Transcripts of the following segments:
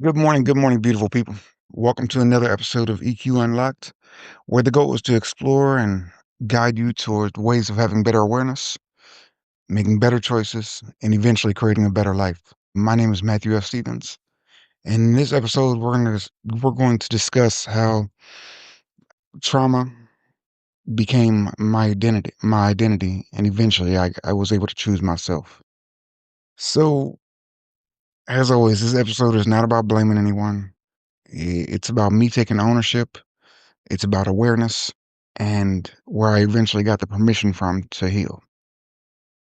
Good morning, beautiful people. Welcome to another episode of EQ Unlocked, where the goal is to explore and guide you toward ways of having better awareness, making better choices, and eventually creating a better life. My name is Matthew F. Stevens, and in this episode, we're going to discuss how trauma became my identity, and eventually I was able to choose myself. So, as always, this episode is not about blaming anyone. It's about me taking ownership. It's about awareness and where I eventually got the permission from to heal.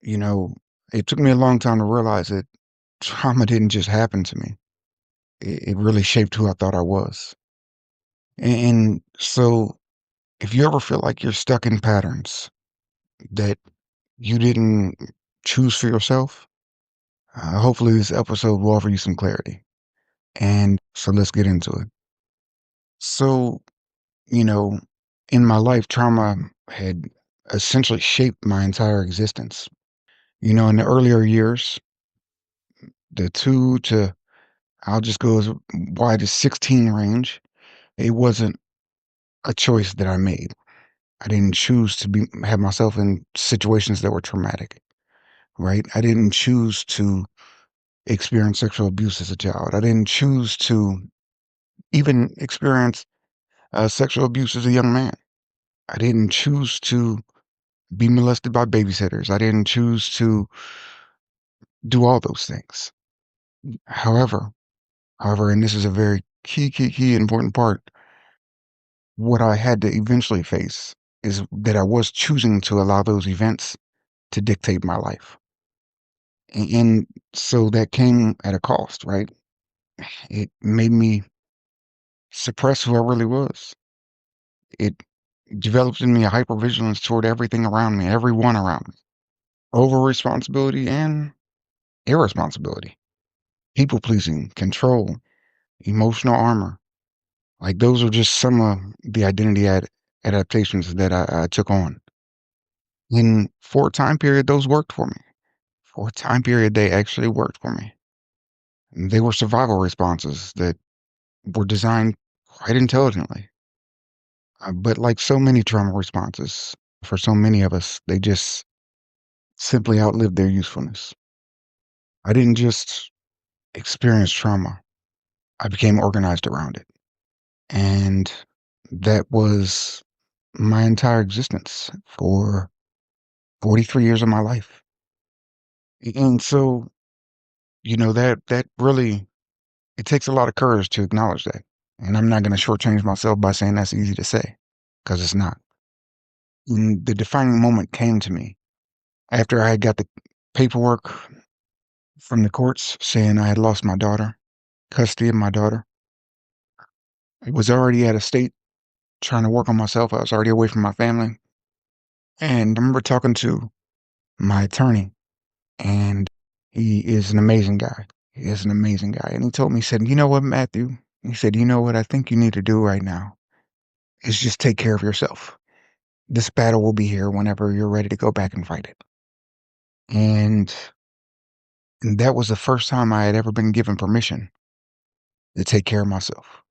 You know, it took me a long time to realize that trauma didn't just happen to me. It really shaped who I thought I was. And so if you ever feel like you're stuck in patterns that you didn't choose for yourself, hopefully this episode will offer you some clarity. And so let's get into it. So, you know, in my life, trauma had essentially shaped my entire existence. In the earlier years, the 2 to I'll just go as wide as 16 range, it wasn't a choice that I made. I didn't choose to have myself in situations that were traumatic, right? I didn't choose to experience sexual abuse as a child. I didn't choose to even experience sexual abuse as a young man. I didn't choose to be molested by babysitters. I didn't choose to do all those things. However, and this is a very key important part, what I had to eventually face is that I was choosing to allow those events to dictate my life. And so that came at a cost, right? It made me suppress who I really was. It developed in me a hypervigilance toward everything around me, everyone around me, over responsibility and irresponsibility, people pleasing, control, emotional armor. Like those are just some of the adaptations that I took on. And for a time period, those worked for me. For a time period, they actually worked for me. And they were survival responses that were designed quite intelligently. But like so many trauma responses, for so many of us, they just simply outlived their usefulness. I didn't just experience trauma, I became organized around it. And that was my entire existence for 43 years of my life. And so, that really, it takes a lot of courage to acknowledge that. And I'm not going to shortchange myself by saying that's easy to say, because it's not. And the defining moment came to me after I had got the paperwork from the courts saying I had lost my daughter, custody of my daughter. I was already at a state trying to work on myself. I was already away from my family. And I remember talking to my attorney, and he is an amazing guy. He is an amazing guy. And he told me, he said, "You know what, Matthew?" He said, "You know what I think you need to do right now is just take care of yourself. This battle will be here whenever you're ready to go back and fight it." And that was the first time I had ever been given permission to take care of myself.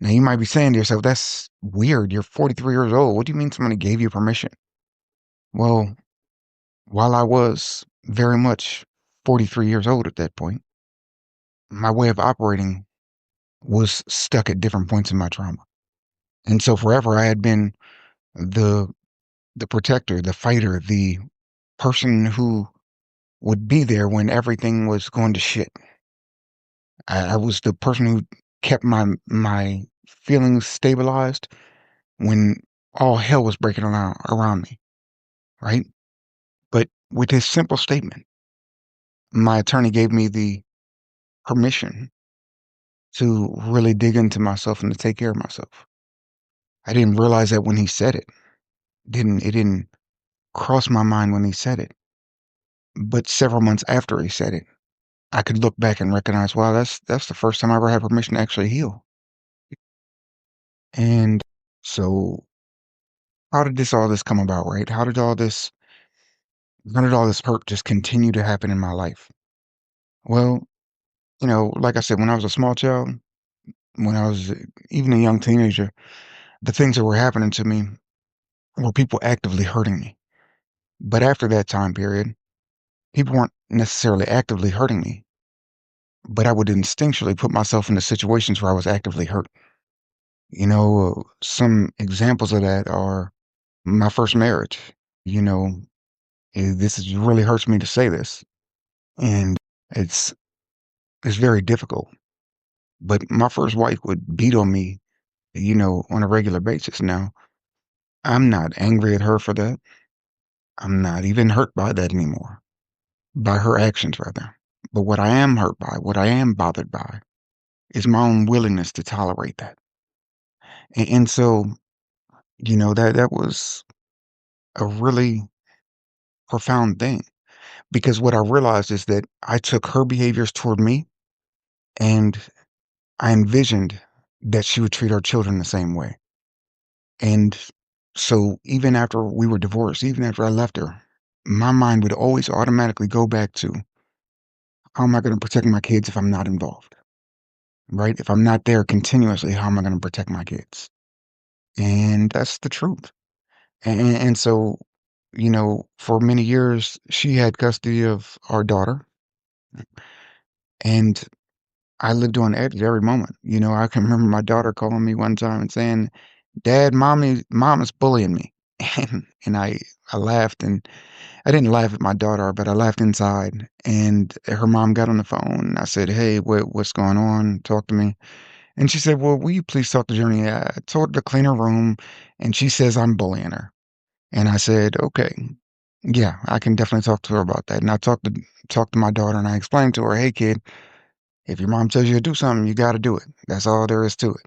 Now, you might be saying to yourself, that's weird. You're 43 years old. What do you mean somebody gave you permission? Well, while I was very much 43 years old at that point, my way of operating was stuck at different points in my trauma. And so forever I had been the the protector, the fighter, the person who would be there when everything was going to shit. I was the person who kept my feelings stabilized when all hell was breaking around me, right? But with this simple statement, my attorney gave me the permission to really dig into myself and to take care of myself. I didn't realize that when he said it. It didn't cross my mind when he said it. But several months after he said it, I could look back and recognize, wow, that's the first time I ever had permission to actually heal. And so how did all this come about, right? How did all this hurt just continue to happen in my life? Well, like I said, when I was a small child, when I was even a young teenager, the things that were happening to me were people actively hurting me. But after that time period, people weren't necessarily actively hurting me, but I would instinctually put myself into situations where I was actively hurt. Some examples of that are my first marriage. You know, really hurts me to say this, and it's it's very difficult. But my first wife would beat on me, on a regular basis. Now, I'm not angry at her for that. I'm not even hurt by that anymore, by her actions rather. But what I am hurt by, what I am bothered by, is my own willingness to tolerate that. And so, that was a really profound thing because what I realized is that I took her behaviors toward me and I envisioned that she would treat our children the same way. And so even after we were divorced, even after I left her, my mind would always automatically go back to how am I going to protect my kids if I'm not involved, right? If I'm not there continuously, how am I going to protect my kids? And that's the truth. And so, for many years, she had custody of our daughter, and I lived on edge every moment. I can remember my daughter calling me one time and saying, "Dad, mom is bullying me," and I laughed, and I didn't laugh at my daughter, but I laughed inside. And her mom got on the phone. And I said, "Hey, what's going on? Talk to me." And she said, "Well, will you please talk to Journey? I told her to clean her room, and she says I'm bullying her." And I said, "Okay, yeah, I can definitely talk to her about that." And I talked to my daughter, and I explained to her, "Hey, kid, if your mom tells you to do something, you got to do it. That's all there is to it.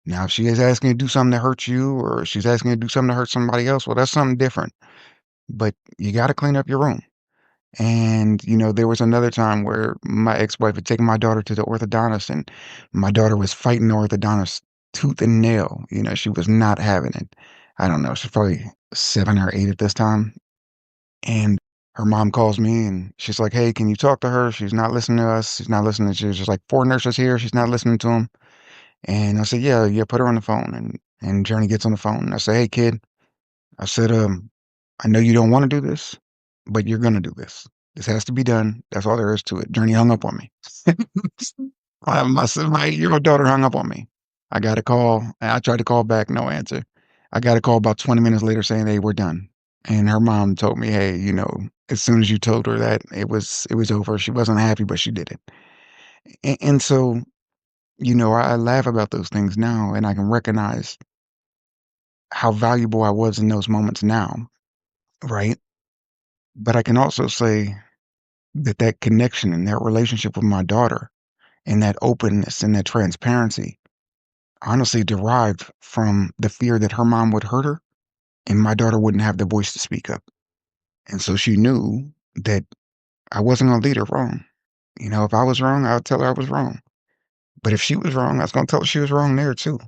Now, if she is asking you to do something to hurt you, or she's asking you to do something to hurt somebody else, well, that's something different. But you got to clean up your room." And, there was another time where my ex-wife had taken my daughter to the orthodontist, and my daughter was fighting the orthodontist tooth and nail. She was not having it. I don't know. She's probably 7 or 8 at this time. And her mom calls me and she's like, "Hey, can you talk to her? She's not listening to us. She's not listening. She's just like 4 nurses here. She's not listening to them." And I said, "Yeah, yeah, put her on the phone." And Journey gets on the phone and I say, "Hey, kid," I said, "I know you don't want to do this, but you're gonna do this. This has to be done. That's all there is to it." Journey hung up on me. My 8-year-old daughter hung up on me. I got a call. And I tried to call back, no answer. I got a call about 20 minutes later saying, "Hey, we're done." And her mom told me, "Hey, as soon as you told her that it was over. She wasn't happy, but she did it." And so, I laugh about those things now, and I can recognize how valuable I was in those moments now, right? But I can also say that connection and that relationship with my daughter and that openness and that transparency honestly derived from the fear that her mom would hurt her and my daughter wouldn't have the voice to speak up. And so she knew that I wasn't gonna lead her wrong. If I was wrong, I would tell her I was wrong. But if she was wrong, I was gonna tell her she was wrong there too.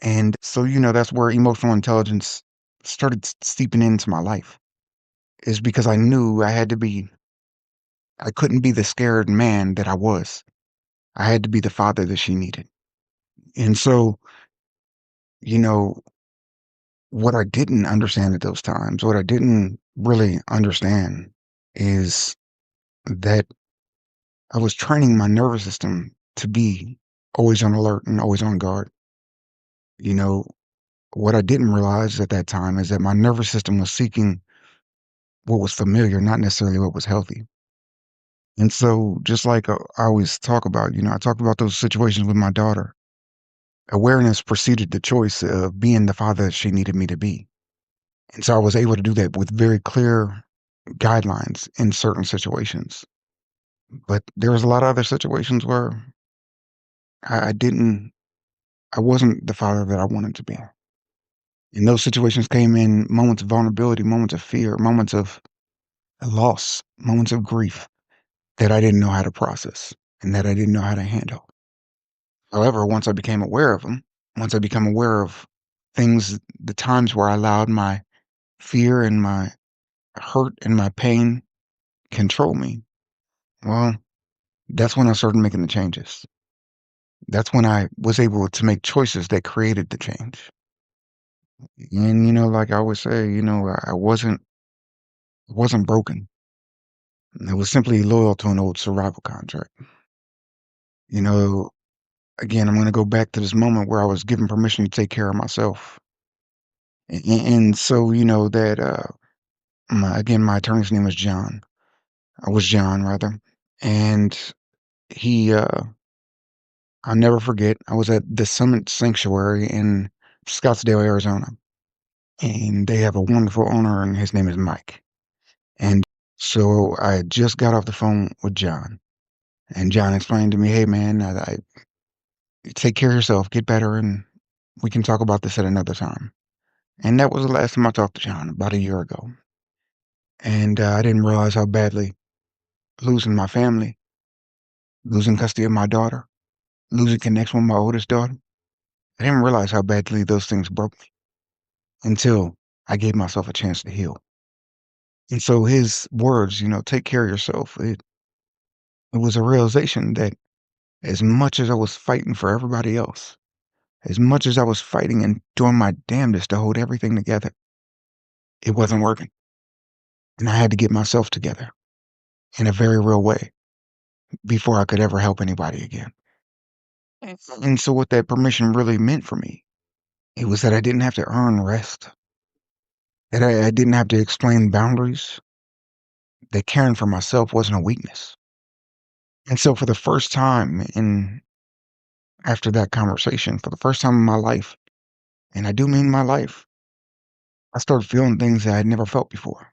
And so, that's where emotional intelligence started seeping into my life, is because I knew I couldn't be the scared man that I was. I had to be the father that she needed. And so, you know, what I didn't understand at those times, what I didn't really understand is that I was training my nervous system to be always on alert and always on guard. You know, what I didn't realize at that time is that my nervous system was seeking what was familiar, not necessarily what was healthy. And so, just like I always talk about, I talked about those situations with my daughter. Awareness preceded the choice of being the father that she needed me to be. And so I was able to do that with very clear guidelines in certain situations. But there was a lot of other situations where I didn't, I wasn't the father that I wanted to be. And those situations came in moments of vulnerability, moments of fear, moments of loss, moments of grief that I didn't know how to process and that I didn't know how to handle. However, once I became aware of them, once I became aware of the times where I allowed my fear and my hurt and my pain control me, well, That's when I started making the changes. That's when I was able to make choices that created the change. And, like I always say, I wasn't broken. I was simply loyal to an old survival contract. You know, again, I'm going to go back to this moment where I was given permission to take care of myself. And so, that, again, my attorney's name was John. I was John, rather. And he, I'll never forget, I was at the Summit Sanctuary in Scottsdale, Arizona. And they have a wonderful owner, and his name is Mike. And so I just got off the phone with John. And John explained to me, hey, man, take care of yourself, get better, and we can talk about this at another time. And that was the last time I talked to John, about a year ago. And I didn't realize how badly losing my family, losing custody of my daughter, losing connection with my oldest daughter, I didn't realize how badly those things broke me until I gave myself a chance to heal. And so his words, take care of yourself, it was a realization that as much as I was fighting for everybody else, as much as I was fighting and doing my damnedest to hold everything together, it wasn't working. And I had to get myself together in a very real way before I could ever help anybody again. And so what that permission really meant for me, it was that I didn't have to earn rest, that I didn't have to explain boundaries, that caring for myself wasn't a weakness. And so for the first time after that conversation, for the first time in my life, and I do mean my life, I started feeling things that I'd never felt before.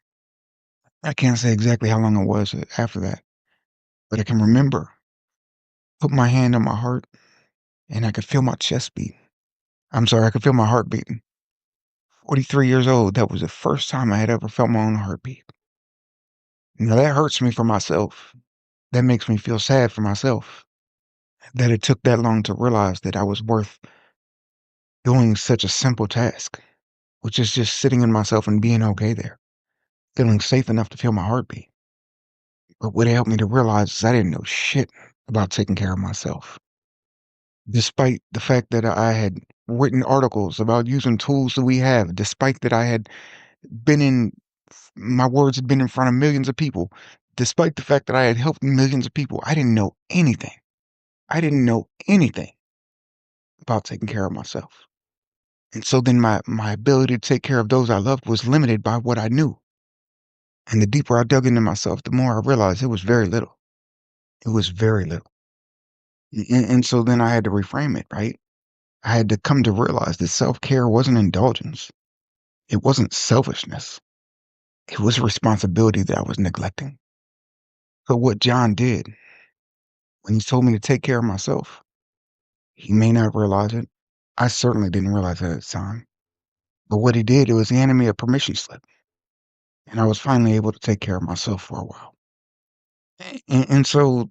I can't say exactly how long it was after that, but I can remember, put my hand on my heart, and I could feel my chest beat. I'm sorry, I could feel my heart beating. 43 years old, that was the first time I had ever felt my own heartbeat. Now that hurts me for myself. That makes me feel sad for myself that it took that long to realize that I was worth doing such a simple task, which is just sitting in myself and being okay there, feeling safe enough to feel my heartbeat. But what it helped me to realize is I didn't know shit about taking care of myself. Despite the fact that I had written articles about using tools that we have, despite that I had been in my words had been in front of millions of people, despite the fact that I had helped millions of people, I didn't know anything. I didn't know anything about taking care of myself. And so then my ability to take care of those I loved was limited by what I knew. And the deeper I dug into myself, the more I realized it was very little. It was very little. And so then I had to reframe it, right? I had to come to realize that self-care wasn't indulgence. It wasn't selfishness. It was a responsibility that I was neglecting. So what John did when he told me to take care of myself, he may not realize it. I certainly didn't realize it at the time. But what he did, it was he handed me a permission slip, and I was finally able to take care of myself for a while. And so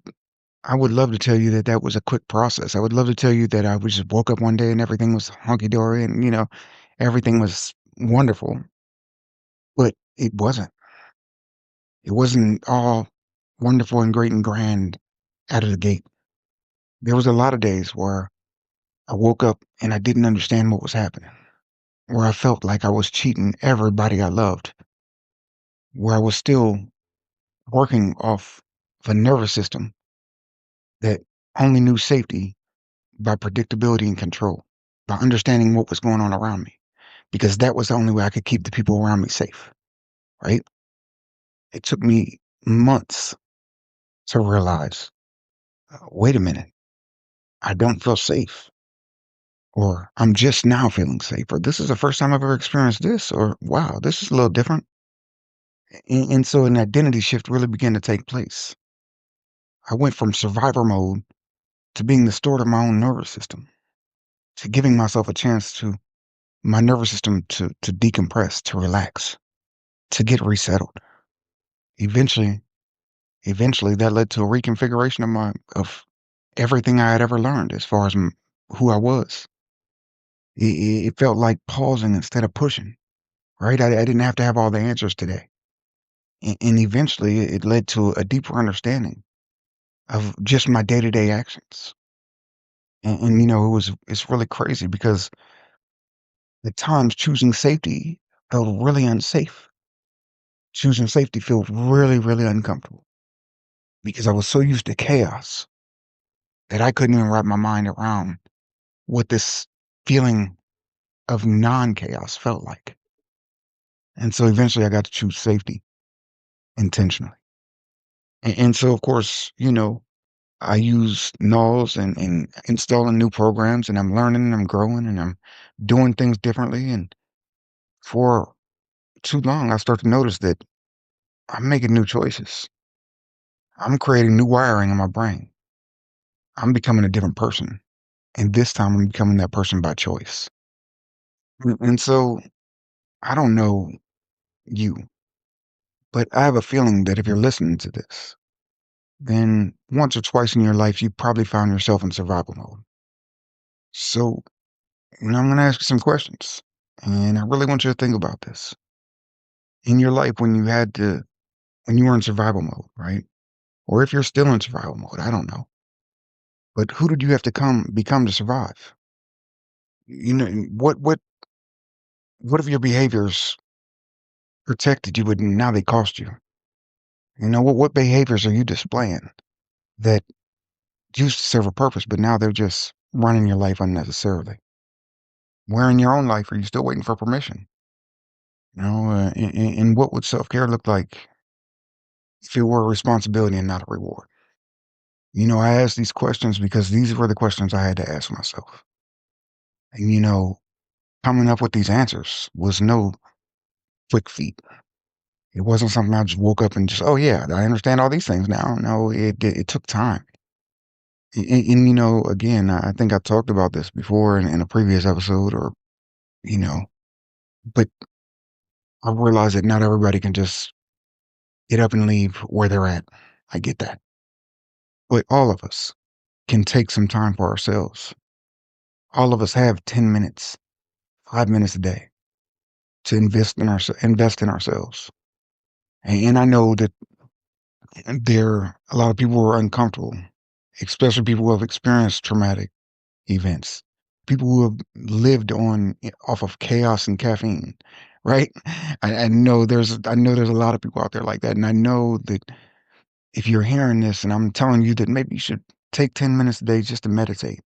I would love to tell you that that was a quick process. I would love to tell you that I was just woke up one day and everything was hunky dory and everything was wonderful, but it wasn't. It wasn't all wonderful and great and grand out of the gate. There was a lot of days where I woke up and I didn't understand what was happening, where I felt like I was cheating everybody I loved, where I was still working off of a nervous system that only knew safety by predictability and control, by understanding what was going on around me, because that was the only way I could keep the people around me safe, right? It took me months to realize, wait a minute, I don't feel safe, or I'm just now feeling safe, or this is the first time I've ever experienced this, or wow, this is a little different. And so an identity shift really began to take place. I went from survivor mode to being the steward of my own nervous system, to giving myself a chance to my nervous system to decompress, to relax, to get resettled. Eventually, eventually that led to a reconfiguration of everything I had ever learned as far as who I was. It felt like pausing instead of pushing, right? I didn't have to have all the answers today. And eventually it led to a deeper understanding of just my day-to-day actions. And it's really crazy because at times choosing safety felt really unsafe. Choosing safety felt really, really uncomfortable because I was so used to chaos that I couldn't even wrap my mind around what this feeling of non-chaos felt like. And so eventually I got to choose safety intentionally. And so, of course, I use nulls and installing new programs, and I'm learning and I'm growing and I'm doing things differently. And for too long, I start to notice that I'm making new choices. I'm creating new wiring in my brain. I'm becoming a different person. And this time I'm becoming that person by choice. And so I don't know you, but I have a feeling that if you're listening to this, then once or twice in your life, you probably found yourself in survival mode. So, I'm going to ask you some questions. And I really want you to think about this. In your life, when you were in survival mode, right? Or if you're still in survival mode, I don't know. But who did you have to become to survive? What if your behaviors protected you, but now they cost you? What behaviors are you displaying that used to serve a purpose, but now they're just running your life unnecessarily? Where in your own life are you still waiting for permission? And what would self-care look like if it were a responsibility and not a reward? I ask these questions because these were the questions I had to ask myself. And, coming up with these answers was no quick feat. It wasn't something I just woke up and just, oh yeah, I understand all these things now. No, it took time. And, again, I think I talked about this before in a previous episode, or you know, but I realize that not everybody can just get up and leave where they're at. I get that. But all of us can take some time for ourselves. All of us have 10 minutes, 5 minutes a day to invest in ourselves. And I know that a lot of people who are uncomfortable, especially people who have experienced traumatic events, people who have lived off of chaos and caffeine, right? I know there's a lot of people out there like that. And I know that if you're hearing this and I'm telling you that maybe you should take 10 minutes a day just to meditate.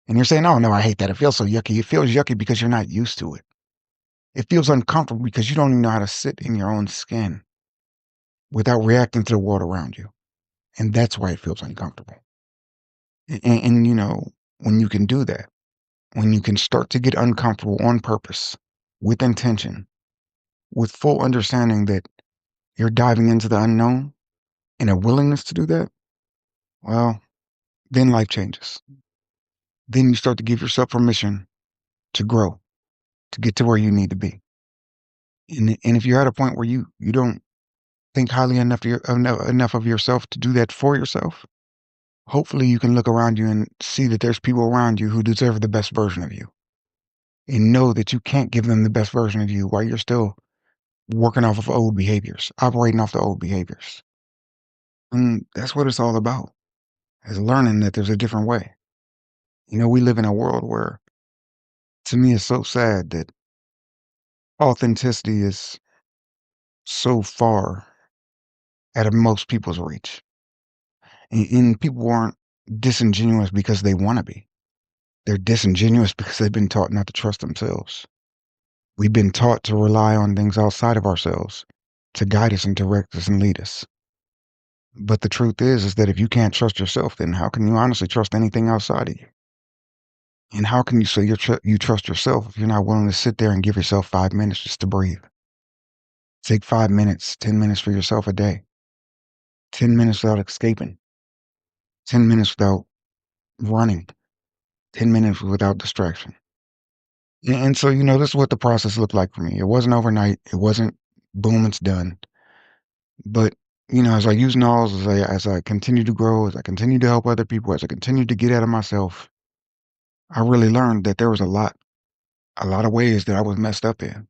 And you're saying, oh no, I hate that. It feels so yucky. It feels yucky because you're not used to it. It feels uncomfortable because you don't even know how to sit in your own skin without reacting to the world around you. And that's why it feels uncomfortable. And when you can do that, when you can start to get uncomfortable on purpose, with intention, with full understanding that you're diving into the unknown and a willingness to do that, well, then life changes. Then you start to give yourself permission to grow, to get to where you need to be. And if you're at a point where you don't think highly enough of yourself to do that for yourself, hopefully you can look around you and see that there's people around you who deserve the best version of you, and know that you can't give them the best version of you while you're still working off of old behaviors, operating off the old behaviors. And that's what it's all about, is learning that there's a different way. We live in a world where, to me, it's so sad that authenticity is so far out of most people's reach. And people aren't disingenuous because they want to be. They're disingenuous because they've been taught not to trust themselves. We've been taught to rely on things outside of ourselves to guide us and direct us and lead us. But the truth is that if you can't trust yourself, then how can you honestly trust anything outside of you? And how can you say you trust yourself if you're not willing to sit there and give yourself 5 minutes just to breathe? Take 5 minutes, 10 minutes for yourself a day, 10 minutes without escaping, 10 minutes without running, 10 minutes without distraction. And so, this is what the process looked like for me. It wasn't overnight. It wasn't boom, it's done. But, as I use knowledge, as I continue to grow, as I continue to help other people, as I continue to get out of myself, I really learned that there was a lot of ways that I was messed up in.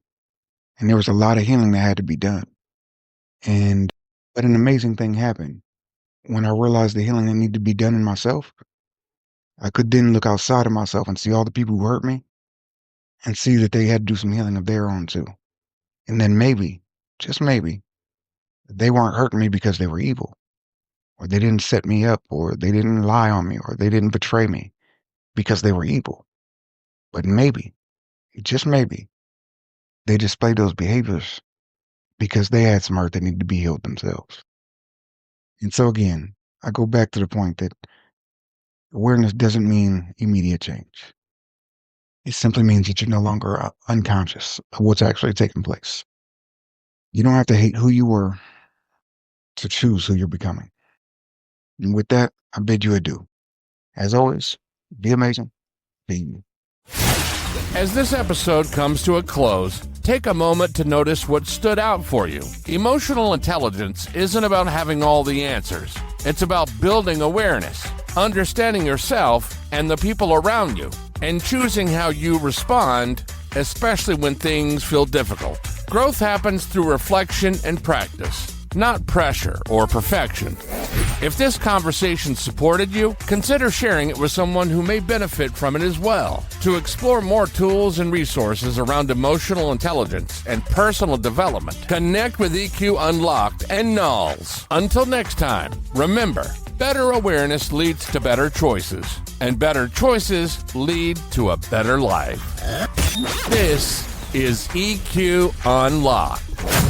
And there was a lot of healing that had to be done. And but an amazing thing happened. when I realized the healing that needed to be done in myself, I could then look outside of myself and see all the people who hurt me and see that they had to do some healing of their own too. And then maybe, just maybe, they weren't hurting me because they were evil, or they didn't set me up, or they didn't lie on me, or they didn't betray me because they were evil. But maybe, just maybe, they displayed those behaviors because they had some hurt that needed to be healed themselves. And so again, I go back to the point that awareness doesn't mean immediate change. It simply means that you're no longer unconscious of what's actually taking place. You don't have to hate who you were to choose who you're becoming. And with that, I bid you adieu. As always, be amazing. Be you. As this episode comes to a close, take a moment to notice what stood out for you. Emotional intelligence isn't about having all the answers. It's about building awareness, understanding yourself and the people around you, and choosing how you respond, especially when things feel difficult. Growth happens through reflection and practice, not pressure or perfection. If this conversation supported you, consider sharing it with someone who may benefit from it as well. To explore more tools and resources around emotional intelligence and personal development, connect with EQ Unlocked and Nulls. Until next time, remember, better awareness leads to better choices, and better choices lead to a better life. This is EQ Unlocked.